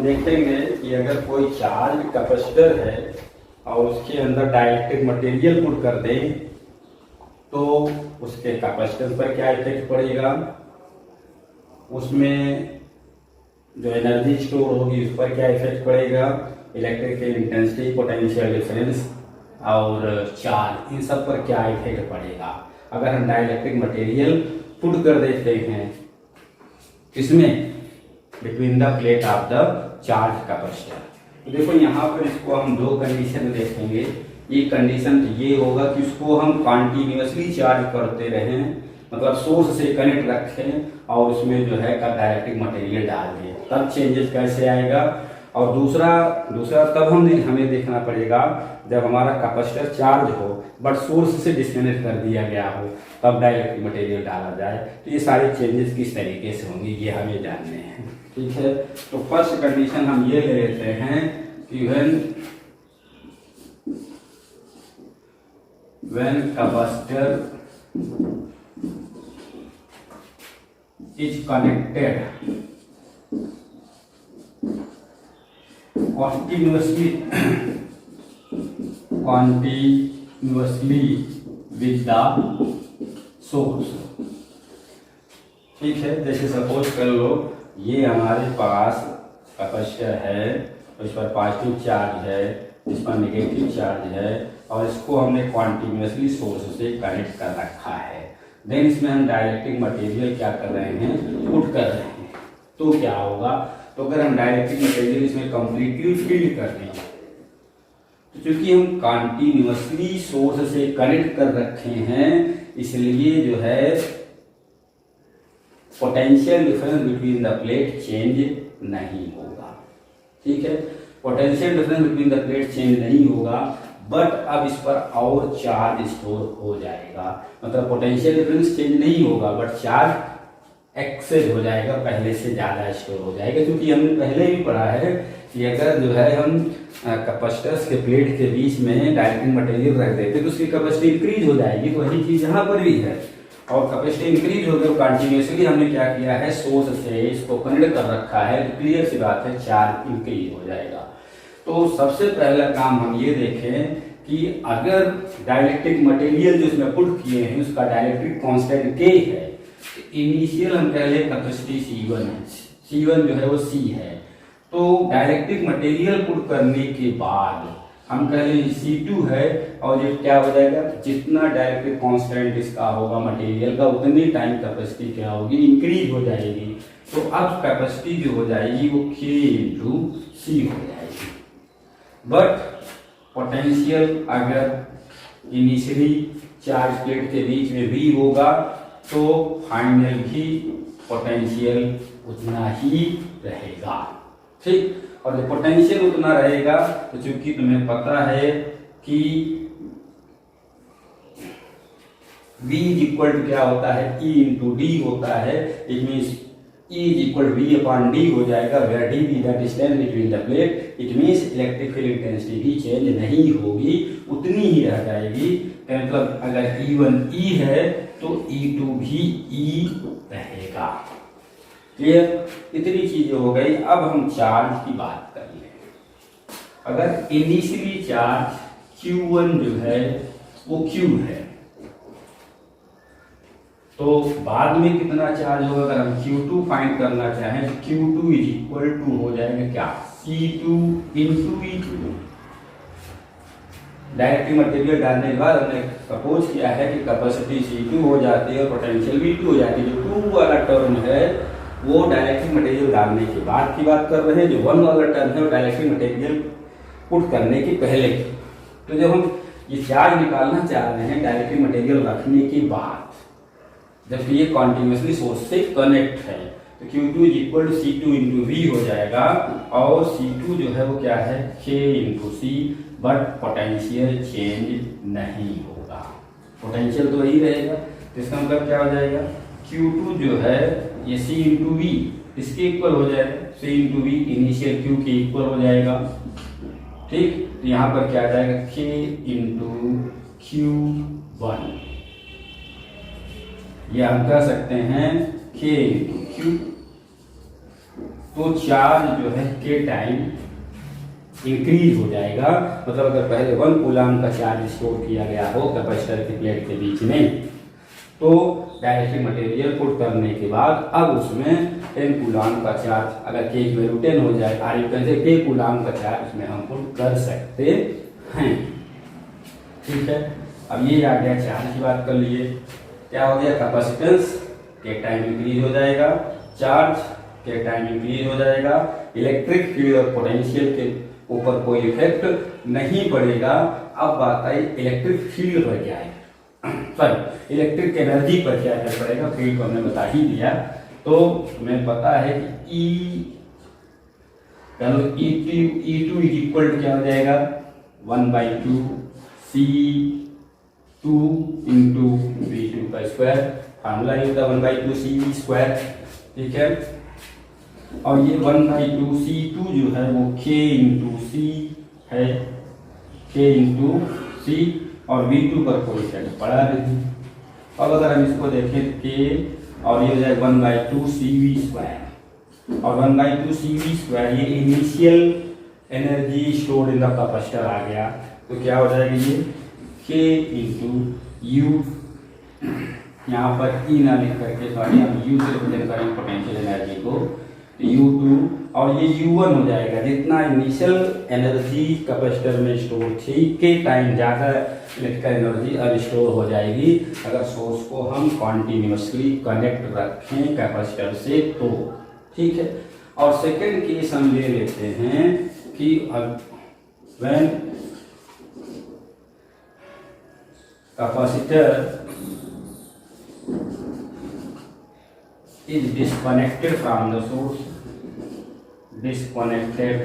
देखेंगे कि अगर कोई चार्ज कैपेसिटर है और उसके अंदर डाइलेक्ट्रिक मटेरियल पुट कर दें तो उसके कैपेसिटेंस पर क्या इफेक्ट पड़ेगा, उसमें जो एनर्जी स्टोर होगी उस पर क्या इफेक्ट पड़ेगा, इलेक्ट्रिकल इंटेंसिटी, पोटेंशियल डिफरेंस और चार्ज, इन सब पर क्या इफेक्ट पड़ेगा अगर हम डाइलेक्ट्रिक मटेरियल पुट कर देते हैं इसमें between the plate of the charge capacitor. तो देखो यहाँ पर इसको हम दो कंडीशन देखेंगे। एक कंडीशन ये होगा कि उसको हम कॉन्टिन्यूसली चार्ज करते रहें, मतलब सोर्स से कनेक्ट रखें और उसमें जो है डाइलेक्ट्रिक मटेरियल डाल दें, तब चेंजेस कैसे आएगा। और दूसरा तब हमें देखना पड़ेगा जब हमारा कैपेसिटर चार्ज हो बट सोर्स से डिस्कनेक्ट कर दिया गया हो, तब डाइलेक्ट्रिक मटेरियल डाला जाए। तो ये सारे चेंजेस किस तरीके से होंगे ये हमें जानने हैं, ठीक है। तो फर्स्ट कंडीशन हम ये ले लेते हैं कि when capacitor is connected continuously with the source, ठीक है। जैसे सपोज कर लो ये हमारे पास कैपेसिटर है, इस पर पॉजिटिव चार्ज है, इस पर नेगेटिव चार्ज है और इसको हमने कॉन्टिन्यूसली सोर्स से कनेक्ट कर रखा है। देन इसमें हम डाइलेक्ट्रिक मटेरियल क्या कर रहे हैं, पुट कर रहे हैं। तो क्या होगा, तो अगर हम डाइलेक्ट्रिक मटेरियल इसमें कंप्लीटली फिल कर दें तो चूंकि हम कॉन्टिन्यूसली सोर्स से कनेक्ट कर रखे हैं इसलिए जो है potential difference between the plate change नहीं होगा, ठीक है। Potential difference between the plate change नहीं होगा बट अब इस पर और चार्ज स्टोर हो जाएगा, मतलब पोटेंशियल डिफरेंस चेंज नहीं होगा बट चार्ज एक्सेस हो जाएगा, पहले से ज़्यादा स्टोर हो जाएगा। क्योंकि हमने पहले भी पढ़ा है कि अगर जो है हम कैपेसिटर्स के प्लेट के बीच में डाइलेक्ट्रिक मटेरियल रख देते तो उसकी कैपेसिटी इंक्रीज हो जाएगी। तो वही चीज़ यहाँ पर भी है और कैपेसिटी इंक्रीज हो गई, कंटिन्यूसली हमने क्या किया है, सोर्स से इसको कनेक्ट कर रखा है, तो क्लियर सी बात है चार्ज इंक्रीज हो जाएगा। तो सबसे पहला काम हम ये देखें कि अगर डाइलेक्ट्रिक मटेरियल जो इसमें पुट किए हैं उसका डाइलेक्ट्रिक कांस्टेंट K है, इनिशियल हम कह लें कैपेसिटी C1 है, C1 जो है वो C है। तो डाइलेक्ट्रिक मटेरियल पुट करने के बाद हम कह लें C2 है और ये क्या हो जाएगा, जितना डाइलेक्ट्रिक कांस्टेंट इसका होगा मटेरियल का उतनी टाइम कैपेसिटी क्या होगी, इंक्रीज हो जाएगी। तो अब कैपेसिटी जो हो जाएगी वो K इंटू C हो जाएगी। बट पोटेंशियल अगर इनिशियली चार्ज प्लेट के बीच में V होगा तो फाइनल भी पोटेंशियल उतना ही रहेगा, ठीक। और जब पोटेंशियल उतना रहेगा तो चूंकि तुम्हें पता है कि V इज इक्वल टू क्या होता है, E इंटू डी होता है, it means E is equal to V upon D हो जाएगा, where D be the distance between the plate. It means electrical intensity भी चेंज नहीं होगी, उतनी ही रह जाएगी। मतलब अगर E1 E है तो E2 भी E रहेगा, क्लियर। इतनी चीजें हो गई। अब हम चार्ज की बात कर लें। अगर इनिशियली चार्ज Q1 जो है वो Q है तो बाद में कितना चार्ज होगा, अगर हम Q2 फाइंड करना चाहें तो Q2 इज इक्वल टू हो जाएगा क्या, C2 into E2। Directly material डालने के बाद हमने सपोज किया है कि कैपेसिटी C2 हो जाती है और पोटेंशियल V2 हो जाती है। जो 2 वाला टर्म है वो डाइलेक्ट्रिक मटेरियल डालने के बाद की बात कर रहे हैं, जो 1 वाला टर्म है वो डाइलेक्ट्रिक मटेरियल पुट करने के पहले। तो जब हम ये चार्ज निकालना चाह रहे हैं डाइलेक्ट्रिक मटेरियल रखने के बाद, जबकि ये कॉन्टिन्यूसली सोर्स से कनेक्ट है, तो Q2 is equal to C2 into V हो जाएगा और C2 जो है वो क्या है, K into C, but potential change नहीं होगा, पोटेंशियल तो वही रहेगा। तो इसका मतलब क्या हो जाएगा, Q2 जो है ये C इंटू V इसके इक्वल हो जाएगा, C into V initial Q के इक्वल हो जाएगा, ठीक। तो यहाँ पर क्या आ जाएगा, K इंटू Q1, ये हम कह सकते हैं K इंटू Q। तो चार्ज जो है के टाइम इंक्रीज हो जाएगा। मतलब अगर पहले 1 कूलाम का चार्ज स्टोर किया गया हो कैपेसिटर की प्लेट के बीच में, तो डाइलेक्ट्रिक मटेरियल पुट करने के बाद अब उसमें 10 कूलाम का चार्ज, अगर के की वैल्यू 10 हो जाए और यू कैन से के कूलाम का चार्ज उसमें हम पुट कर सकते हैं। ठीक है, अब ये आ गया चार्ज की बात कर लिए। क्या हो गया, कैपेसिटेंस के टाइम इंक्रीज हो जाएगा, चार्ज के टाइम इंक्रीज हो जाएगा, इलेक्ट्रिक फील्ड और पोटेंशियल के ऊपर कोई इफेक्ट नहीं पड़ेगा। अब बात आई इलेक्ट्रिक फील्ड पर क्या है, सॉरी इलेक्ट्रिक एनर्जी पर क्या इफेक्ट पड़ेगा। फील्ड को हमने बता ही दिया, तो तुम्हें पता है कि E2 इक्वल टू क्या हो जाएगा, 1/2 C2 इंटू V2 का स्क्वायर, फार्मूला ही होता है 1/2 CV स्क्वायर। ठीक है, और ये 1/2 C2 जो है वो K इंटू C है, K इंटू C, और V2 पर कोई इफेक्ट पड़ा नहीं। अब अगर हम इसको देखें K, और ये हो जाए 1/2 CV स्क्वायर, और 1/2 CV स्क्वायर ये initial energy stored in the capacitor आ गया। तो क्या हो जाएगा ये K इंटू U, यहाँ पर E ना लिख करके सॉरी हम U से रिप्रेजेंट करेंगे पोटेंशियल एनर्जी को, U2, और ये U1 हो जाएगा। जितना इनिशियल एनर्जी कैपेसिटर में स्टोर थी के टाइम ज़्यादा इलेक्ट्रिकल एनर्जी अब स्टोर हो जाएगी अगर सोर्स को हम कॉन्टिन्यूसली कनेक्ट रखें कैपेसिटर से तो। ठीक है, और सेकेंड केस हम ले लेते हैं कि when capacitor is disconnected from the source, disconnected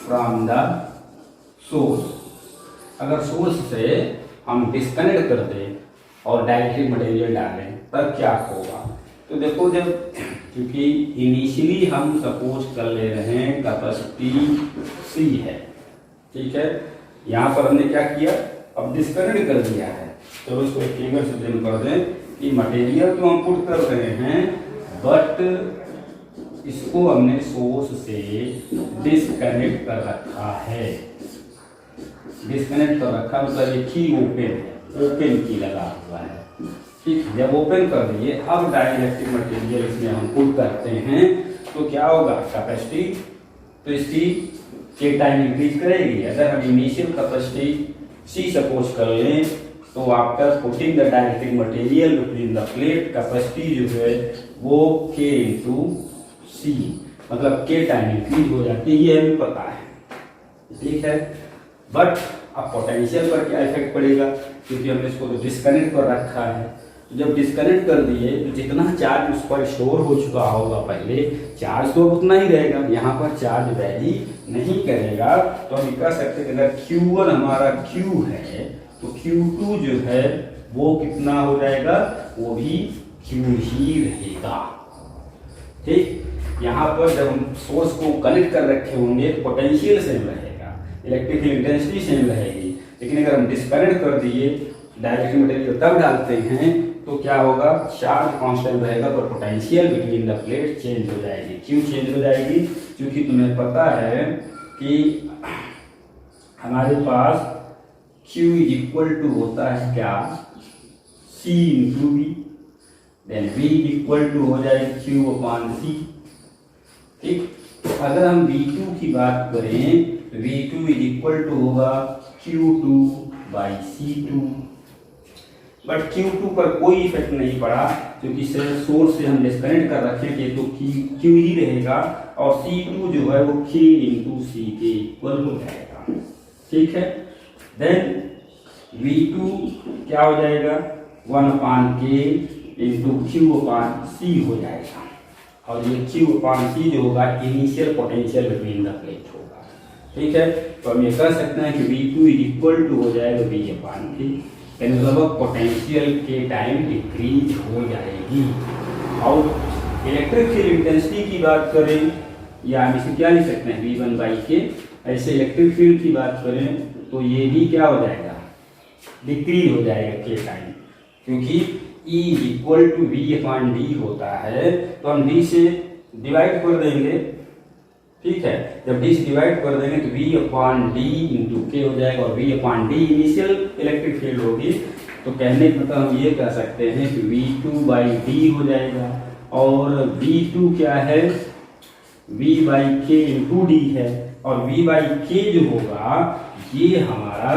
from the source। अगर सोर्स से हम डिस्कनेक्ट कर दें और डायरेक्टली मटेरियल डालें तब क्या होगा। तो देखो, जब क्योंकि इनिशियली हम सपोज कर ले रहे हैं कैपेसिटी C है, ठीक है, यहाँ पर हमने क्या किया, अब डिस्कनेक्ट कर दिया है। तो इसको एक फिगर से प्रेजेंट कर दें कि मटेरियल तो हम पुट कर रहे हैं, बट इसको हमने सोर्स से डिस्कनेक्ट कर रखा है। डिस्कनेक्ट कर रखा मतलब एक ही ओपन की लगा हुआ है। ठीक, जब ओपन कर दिए अब डाइलेक्ट्रिक मटेरियल इसमें हम पुट करते हैं तो क्या होगा, कैपेसिटी तो इसकी के टाइम इंक्रीज करेगी। अगर हम इनिशियल कैपेसिटी C सपोज कर लें तो after putting the dielectric material between the plate capacity जो है वो K इंटू C, मतलब के टाइम इंक्रीज हो जाती है, ये हमें पता है। ठीक है, बट अब पोटेंशियल पर क्या इफेक्ट पड़ेगा, क्योंकि हमने इसको तो डिस्कनेक्ट कर रखा है। तो जब डिस्कनेक्ट कर दिए तो जितना चार्ज उस पर स्टोर हो चुका होगा पहले, चार्ज तो उतना ही रहेगा, यहाँ पर चार्ज वैरी नहीं करेगा। तो हम कह सकते हैं कि अगर Q1 हमारा Q है तो Q2 जो है वो कितना हो जाएगा, वो भी Q ही रहेगा। ठीक, यहाँ पर जब हम सोर्स को कनेक्ट कर रखे होंगे तो पोटेंशियल सेम रहेगा, इलेक्ट्रिकल इंटेंसिटी सेम रहेगी। लेकिन अगर हम डिस्कनेक्ट कर दिए, डाइलेक्ट्रिक मटेरियल तब डालते हैं तो क्या होगा, चार्ज कांस्टेंट रहेगा पर potential between the plate change हो जाएगी। क्यों चेंज हो जाएगी, क्योंकि तुम्हें पता है कि हमारे पास Q इक्वल टू होता है क्या, C into V, then V equal to हो जाएगा Q अपॉन C। ठीक, अगर हम V2 की बात करें तो V2 इक्वल टू होगा Q2 by C2, but Q2 पर कोई इफेक्ट नहीं पड़ा क्योंकि सोर्स से हम डिस्कनेक्ट कर रखेंगे तो Q ही रहेगा, और C2 जो है वो K इंटू C के इक्वल हो जाएगा। ठीक है, देन V2 क्या हो जाएगा, 1 अपान K इंटू Q अपान C हो जाएगा, और ये Q अपान C जो होगा initial potential between the plate होगा। ठीक है, तो हम ये कह सकते हैं कि V2 इक्वल टू हो जाएगा V अपान K, मतलब पोटेंशियल के टाइम डिक्रीज हो जाएगी। और इलेक्ट्रिक फील्ड इंटेंसिटी की बात करें या हम इसे क्या लिख सकते हैं, V1 बाई K। ऐसे इलेक्ट्रिक फील्ड की बात करें तो ये भी क्या हो जाएगा, डिक्रीज हो जाएगा के टाइम, क्योंकि E equal to V upon D होता है, तो हम D से डिवाइड कर देंगे, ठीक है। जब D से डिवाइड कर देंगे तो V अपॉन डी इंटू के हो जाएगा, और V upon D initial electric field होगी। तो कहने का मतलब हम ये कह सकते हैं कि V2 बाई डी हो जाएगा, और V2 क्या है, V बाई के इंटू डी है, और V बाई के जो होगा ये हमारा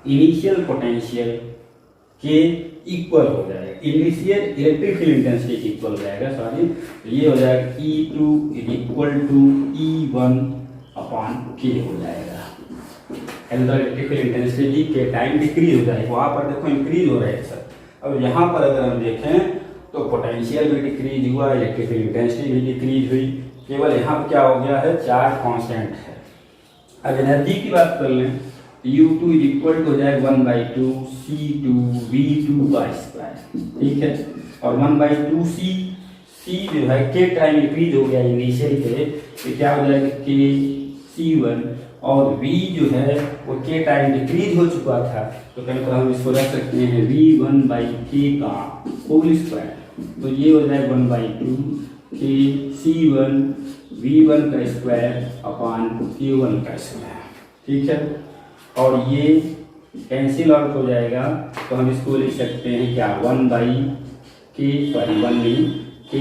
इनिशियल पोटेंशियल के इक्वल हो जाएगा, initial electric field intensity equal हो जाएगा, सॉरी। तो ये हो जाएगा E2 equal to E1 upon के हो जाएगा। इलेक्ट्रिक फील्ड इंटेंसिटी के टाइम डिक्रीज हो जाएगी, वहां पर देखो इंक्रीज हो रहा है सर। अब यहाँ पर अगर हम देखें तो पोटेंशियल भी डिक्रीज हुआ, इलेक्ट्रिक फील्ड इंटेंसिटी भी डिक्रीज हुई, केवल यहाँ पर क्या हो गया है, चार्ज कांस्टेंट है। अब एनर्जी की बात कर लें, U2 इक्वल टू हो जाएगा 1/2 C2 V2 का स्क्वायर, ठीक है। और 1/2 C जो है के टाइम इंक्रीज हो गया इनिशियल पे, तो क्या हो जाएगा के C1, और V जो है वो के टाइम डिक्रीज हो चुका था, तो कहीं पर हम इसको रख सकते हैं V1/k का होल स्क्वायर। तो ये हो जाएगा 1/2 के C1 V1 का स्क्वायर अपॉन K1 का स्क्वायर, ठीक है। और ये कैंसिल आउट हो जाएगा, तो हम इसको लिख सकते हैं क्या, 1/k, सॉरी 1 नहीं k,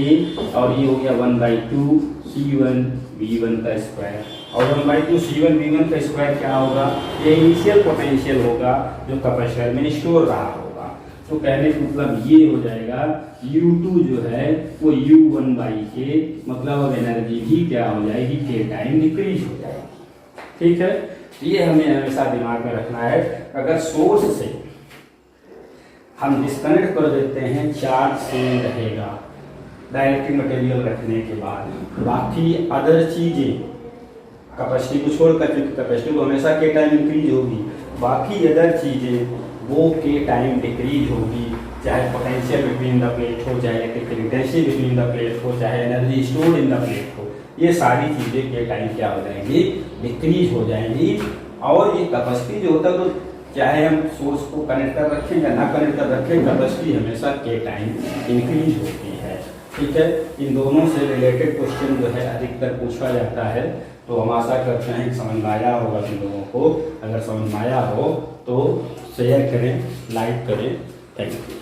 और ये हो गया 1/2 C1 V1 का स्क्वायर, और 1/2 C1 V1 का स्क्वायर क्या होगा, ये इनिशियल पोटेंशियल होगा जो कैपेसिटर में स्टोर रहा होगा। तो कहने का मतलब ये हो जाएगा U2 जो है वो U1/k, मतलब अब एनर्जी भी क्या हो जाएगी, के टाइम डिक्रीज हो जाएगी, ठीक है। ये हमें हमेशा दिमाग में रखना है। अगर सोर्स से हम डिस्कनेक्ट कर देते हैं, चार्ज से रहेगा डायरेक्टिव मटेरियल रखने के बाद, बाकी अदर चीजें कैपेसिटी को छोड़कर, क्योंकि कैपेसिटी को हमेशा के टाइम इंक्रीज होगी, बाकी अदर चीजें वो के टाइम डिक्रीज होगी, चाहे पोटेंशियल बिटवीन द प्लेट हो, चाहे electric intensity between the plate हो, चाहे energy stored in the plate हो, ये सारी चीजें के टाइम क्या हो जाएंगी, डिक्रीज हो जाएंगी। और ये कैपेसिटी जो होता है, तो चाहे हम सोर्स को कनेक्ट कर रखें या ना कनेक्ट कर रखें, कैपेसिटी हमेशा के टाइम इंक्रीज होती है, ठीक है। इन दोनों से रिलेटेड क्वेश्चन जो है अधिकतर पूछा जाता है, तो हम आशा करते हैं कि समझ में आया होगा इन लोगों को। अगर समझ में आया हो तो शेयर करें, लाइक करें, थैंक यू।